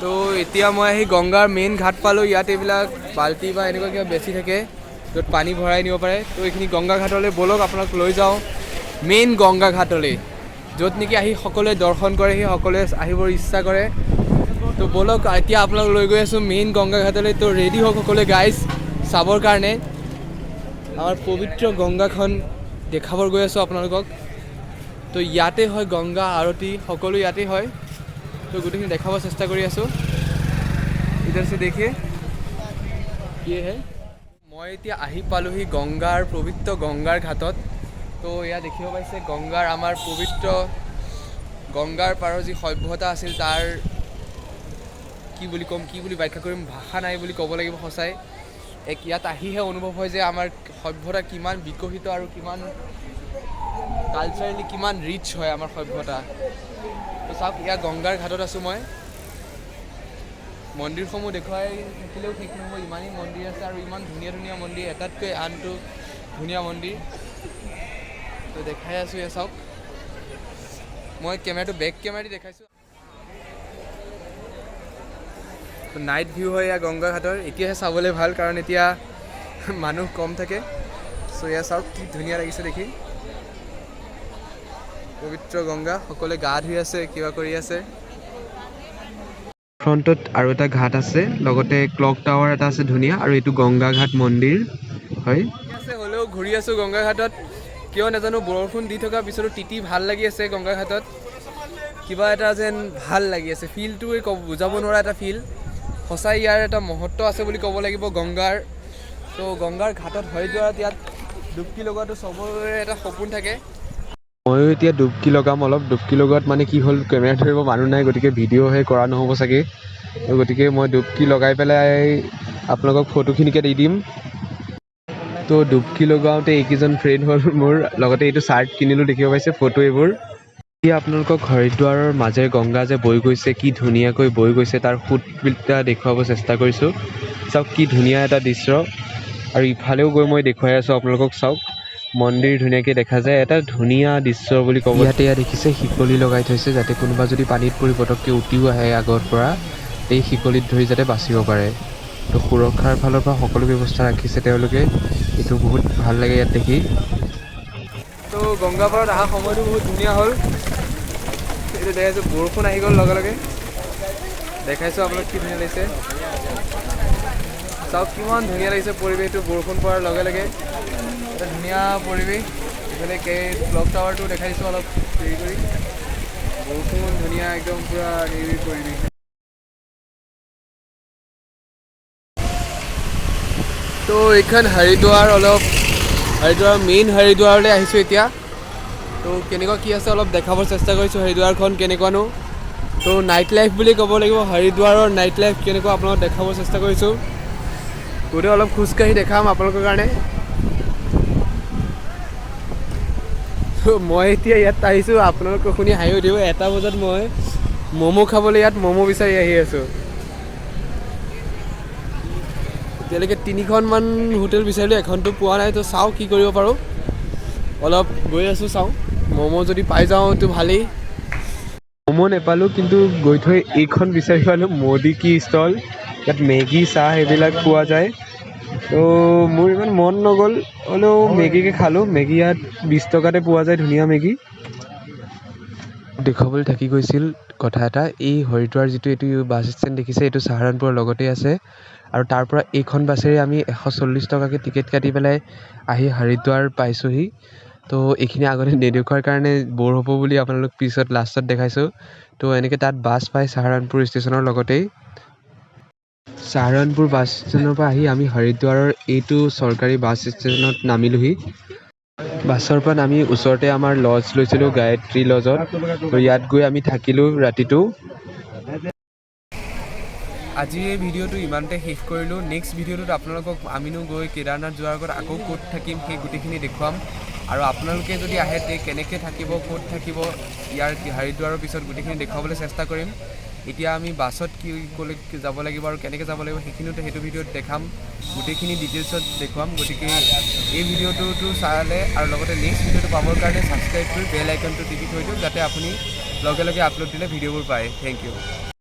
তো এতিয়া মই আহি গংগাৰ মেইন ঘাট পালোঁ। ইয়াত এইবিলাক বাল্টি বা এনেকুৱা কিবা বেছি থাকে য'ত পানী ভৰাই নিব পাৰে। তো এইখিনি গংগা ঘাটলৈ ব'লক আপোনাক লৈ যাওঁ মেইন গংগা ঘাটলৈ, য'ত নেকি আহি সকলোৱে দৰ্শন কৰে, সেই সকলোৱে আহিবৰ ইচ্ছা কৰে। তো ব'লক এতিয়া আপোনাক লৈ গৈ আছোঁ মেইন গংগা ঘাটলৈ। তো ৰেডি হওক সকলোৱে গাইজ চাবৰ কাৰণে আমাৰ পবিত্ৰ গংগাখন দেখাবৰ গৈ আছোঁ আপোনালোকক। তো ইয়াতে হয় গংগা আৰতি, সকলো ইয়াতে হয়। তো গোটেইখিনি দেখাব চেষ্টা কৰি আছোঁ। ইধৰ সে দেখিয়ে কি হে, মই এতিয়া আহি পালোহি গংগাৰ পবিত্ৰ গংগাৰ ঘাটত। তো ইয়াত দেখিব পাইছে গংগাৰ আমাৰ পবিত্ৰ গংগাৰ পাৰৰ যি সভ্যতা আছিল তাৰ কি বুলি ক'ম, কি বুলি ব্যাখ্যা কৰিম, ভাষা নাই বুলি ক'ব লাগিব সঁচাই। ইয়াত আহিহে অনুভৱ হয় যে আমাৰ সভ্যতা কিমান বিকশিত আৰু কিমান কালচাৰেলি কিমান ৰিচ হয় আমাৰ সভ্যতা। তো চাওক ইয়াত গংগাৰ ঘাটত আছোঁ মই। মন্দিৰসমূহ দেখুৱাই থাকিলেও ঠিক নহ'ব, ইমানেই মন্দিৰ আছে আৰু ইমান ধুনীয়া ধুনীয়া মন্দিৰ, এটাতকৈ আনটো ধুনীয়া মন্দিৰ। তো দেখাই আছোঁ এয়া চাওক, মই কেমেৰাটো বেক কেমেৰা দি দেখাইছোঁ। নাইট ভিউ হয় এয়া গংগা ঘাটৰ। এতিয়াহে চাবলৈ ভাল কাৰণ এতিয়া মানুহ কম থাকে। চ' এয়া চাওক কি ধুনীয়া লাগিছে দেখি, পবিত্ৰ গংগা, সকলোৱে গা ধুই আছে, কিবা কৰি আছে। ফ্ৰণ্টত আৰু এটা ঘাট আছে, লগতে ক্লক টাৱাৰ এটা আছে ধুনীয়া, আৰু এইটো গংগা ঘাট মন্দিৰ হয়। হ'লেও ঘূৰি আছোঁ গংগা ঘাটত, কিয় নাজানো বৰষুণ দি থকাৰ পিছতো তিতি ভাল লাগি আছে গংগা ঘাটত। কিবা এটা যেন ভাল লাগি আছে, ফিলটোৱে বুজাব নোৱাৰা এটা ফিল। সঁচাই ইয়াৰ এটা মহত্ব আছে বুলি ক'ব লাগিব গংগাৰ। তো গংগাৰ ঘাটত হৰিদ্বাৰত ইয়াত ডুবকি লগোৱাটো চবৰে এটা সপোন থাকে। ময়ো এতিয়া ডুবকি লগাম অলপ। ডুবকি লগোৱাত মানে কি হ'ল, কেমেৰা ধৰিব মানুহ নাই, গতিকে ভিডিঅ'হে কৰা নহ'ব চাগে। তো গতিকে মই ডুবকি লগাই পেলাই আপোনালোকক ফটোখিনিকে দি দিম। তো ডুবকি লগাওঁতে এইকেইজন ফ্ৰেণ্ড হ'ল মোৰ, লগতে এইটো চাৰ্ট কিনিলোঁ, দেখিব পাইছে ফটো এইবোৰ। এতিয়া আপোনালোকক হৰিদ্বাৰৰ মাজেৰে গংগা যে বৈ গৈছে, কি ধুনীয়াকৈ বৈ গৈছে তাৰ সোঁতবিলাক দেখুৱাব চেষ্টা কৰিছোঁ। চাওক কি ধুনীয়া এটা দৃশ্য। আৰু ইফালেও গৈ মই দেখুৱাই আছোঁ আপোনালোকক, চাওক মন্দিৰ ধুনীয়াকৈ দেখা যায়, এটা ধুনীয়া দৃশ্য বুলি ক'ব। ইয়াতে দেখিছে শিকলি লগাই থৈছে, যাতে কোনোবা যদি পানীত পৰি পটককৈ উটিও আহে আগৰ পৰা, এই শিকলিত ধৰি যাতে বাচিব পাৰে। তো সুৰক্ষাৰ ফালৰ পৰা সকলো ব্যৱস্থা ৰাখিছে তেওঁলোকে, এইটো বহুত ভাল লাগে ইয়াত দেখি। তো গংগা পাৰত অহা সময়টো বহুত ধুনীয়া হ'ল। এইটো দেখাইছোঁ, বৰষুণ আহি গ'ল লগে লগে, দেখাইছোঁ আপোনাক কি ধুনীয়া লাগিছে। চাওক কিমান ধুনীয়া লাগিছে পৰিৱেশটো, বৰষুণ পৰাৰ লগে লগে এটা ধুনীয়া পৰিৱেশ। এইফালে ক্লক টাৱাৰটো দেখাইছোঁ অলপ দেৰি কৰি, বৰষুণ ধুনীয়া একদম পূৰা নিৰিবিলি পৰিৱেশ। তো এইখন হৰিদ্বাৰ, হৰিদ্বাৰ মেইন হৰিদ্বাৰলৈ আহিছোঁ এতিয়া। তো কেনেকুৱা কি আছে অলপ দেখাবৰ চেষ্টা কৰিছোঁ, হৰিদ্বাৰখন কেনেকুৱানো। তো নাইট লাইফ বুলি ক'ব লাগিব, হৰিদ্বাৰৰ নাইট লাইফ কেনেকুৱা আপোনালোকক দেখাবৰ চেষ্টা কৰিছোঁ। গোটেই অলপ খোজকাঢ়ি দেখাম আপোনালোকৰ কাৰণে। মই এতিয়া ইয়াত আহিছোঁ, আপোনালোকক শুনি হাঁহি উঠিব, 1টা বজাত মই ম'ম' খাবলৈ ইয়াত ম'ম' বিচাৰি আহি আছোঁ। এতিয়ালৈকে 3খনমান হোটেল বিচাৰিলোঁ, এখনটো পোৱা নাই। তো চাওঁ কি কৰিব পাৰোঁ, অলপ গৈ আছোঁ, চাওঁ ম'ম' যদি পাই যাওঁ তো ভালেই। ম'ম' নেপালোঁ, কিন্তু গৈ থৈ এইখন বিচাৰি পালোঁ, মোদী কি ষ্টল। ইয়াত মেগী চাহ এইবিলাক পোৱা যায়। তো মোৰ ইমান মন নগ'ল, হ'লেও মেগীকে খালোঁ। মেগী ইয়াত 20 টকাতে পোৱা যায়, ধুনীয়া মেগী। দেখুৱাবলৈ থাকি গৈছিল কথা এটা, এই হৰিদ্বাৰ যিটো এইটো বাছ ষ্টেণ্ড দেখিছে, এইটো চাহাৰানপুৰৰ লগতে আছে। আৰু তাৰ পৰা এইখন বাছেৰে আমি 140 টকাকৈ টিকেট কাটি পেলাই আহি হৰিদ্বাৰ পাইছোঁহি। তো এইখিনি আগতে নেদেখুৱাৰ কাৰণে ব'ৰ হ'ব বুলি আপোনালোক পিছত লাষ্টত দেখাইছোঁ। তো এনেকৈ তাত বাছ পায় চাহাৰানপুৰ ষ্টেচনৰ লগতেই। চাহাৰানপুৰ বাছ ষ্টেণ্ডৰ পৰা আহি আমি হৰিদ্বাৰৰ এইটো চৰকাৰী বাছ ষ্টেচনত নামিলোহি। বাছৰ পৰা নামি ওচৰতে আমাৰ লজ লৈছিলোঁ, গায়ত্ৰী লজত। তো ইয়াত গৈ আমি থাকিলোঁ ৰাতিটো। আজি এই ভিডিঅ'টো ইমানতে শেষ কৰিলোঁ। নেক্সট ভিডিঅ'টোত আপোনালোকক আমিনো গৈ কেদাৰনাথ যোৱাৰ আগত আকৌ ক'ত থাকিম সেই গোটেইখিনি দেখুৱাম। আৰু আপোনালোকে যদি আহে তে কেনেকৈ থাকিব, ক'ত থাকিব, ইয়াৰ হৰিদ্বাৰৰ পিছত গোটেইখিনি দেখুৱাবলৈ চেষ্টা কৰিম। এতিয়া আমি বাছত কি ক'লে যাব লাগিব আৰু কেনেকৈ যাব লাগিব সেইখিনিও সেইটো ভিডিঅ'ত দেখাম, গোটেইখিনি ডিটেইলছত দেখুৱাম। গতিকে এই ভিডিঅ'টো চালে আৰু লগতে নেক্সট ভিডিঅ'টো পাবৰ কাৰণে ছাবস্ক্ৰাইব কৰি বেল আইকনটো টিপি থৈ দিয়ক, যাতে আপুনি লগে লগে আপলোড দিলে ভিডিঅ'বোৰ পায়। Thank U.